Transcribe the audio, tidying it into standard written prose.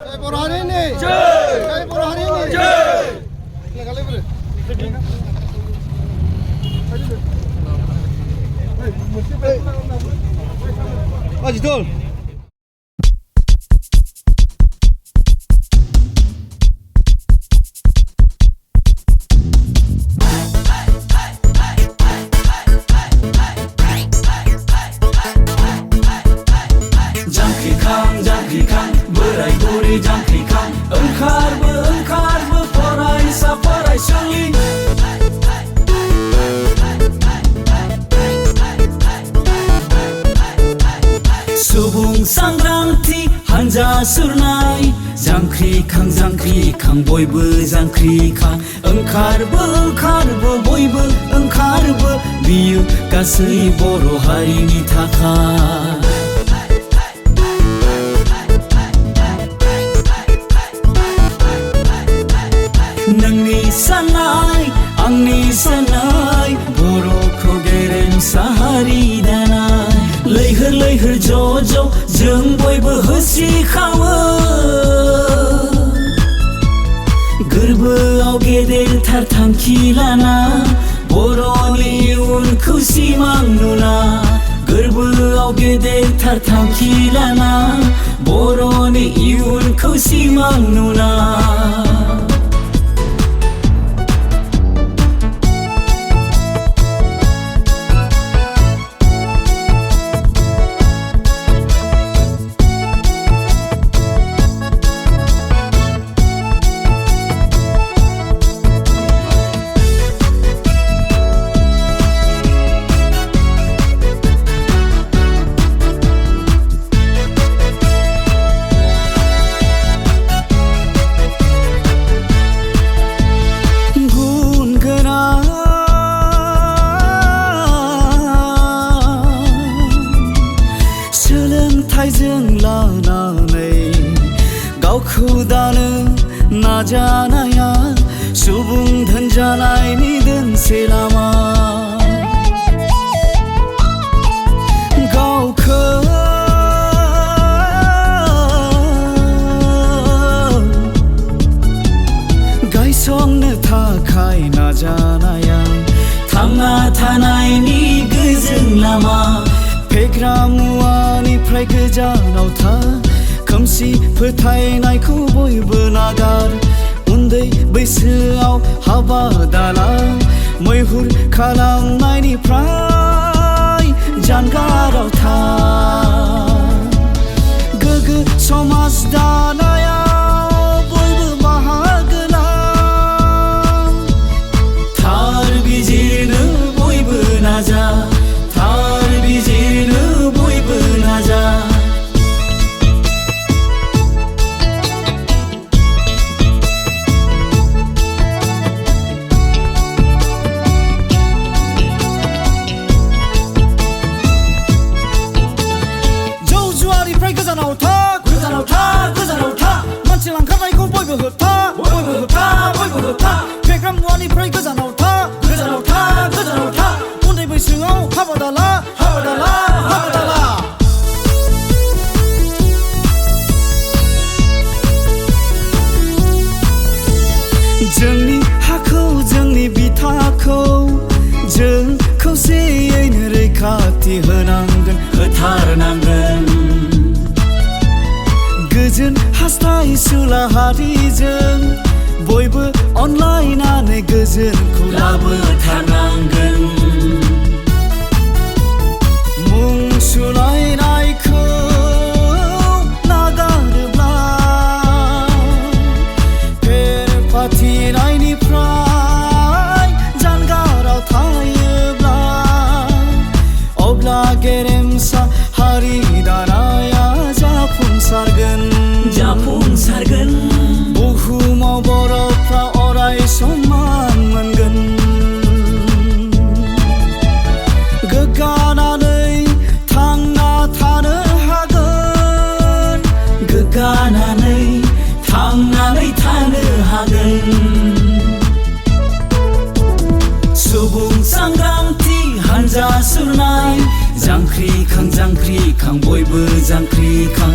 जय बर' हारिनि जय बर' हारिनि जय Ajidol जांख्रिखां बोराय बुरै जांख्रिखां ओंखारबो फरायसा फरायसुलि सुबुं सांग्रांथि हानजा सुरनाय जांख्रिखां बयबो जांख्रिखां ओंखारबो बयबो ओंखारबो बियो गासै बर' हारिनि थाखाय नोंनि साननाय आंनि साननाय बर'खौ गेरेमसा हारि दानाय लैहोर ज' जों बयबो होसिख्रावो गोरबोआव गेदेरथार थांखि लाना बर'नि इयुनखौ सिमां नुना गोरबोआव गेदेरथार थांखि लाना बर'नि इयुनखौ सिमां नुना सोलोंथाइजों लानानै गावखौ दानो नाजानाया सुबुं धोन जानायनि दोंसे लामा गावखौ गायसंनो थाखाय नाजानाया थांना थानायनि गोजों लामा फेग्रा मुवानिफ्राय गोजानाव था खोमसि फोथायनायखौ बयबो नागार उन्दै बैसोआव हाबा दाला मैहुर खालामनायनिफ्राय जानगाराव था गोग्गो समाज दानायाव बयबो बाहागो ला थार बिजिरनो बयबो नाजा बयबो नाजा जौ जुवानिफ्राय गोजानाव था मानसि लांखारनायखौ बयबो होबथा फेग्रा मुवानिफ्राय गोजानाव था उन्दै बैसोआव हाबा दाला जोंनि हाखौ जोंनि बिथाखौ जों खौसेयैनो रैखाथि होनांगोन होथारनांगोन गोजोन हास्थायसुला हारिजों बयबो अनलायनानै गोजोनखौ लाबोथारनांगोन मुं सुलायनायखौ नागारोब्ला फाथिनायनिफ्राय जानगाराव थायोब्ला अब्ला गेरेमसा हारि दानाया जाफुंसारगोन बुहुमाव बर'फ्रा अराय समान मोनगोन गोग्गानानै थांना थानो हागोन सुबुं सांग्रांथि हानजा सुरनाय जांख्रिखां बयबो जांख्रिखां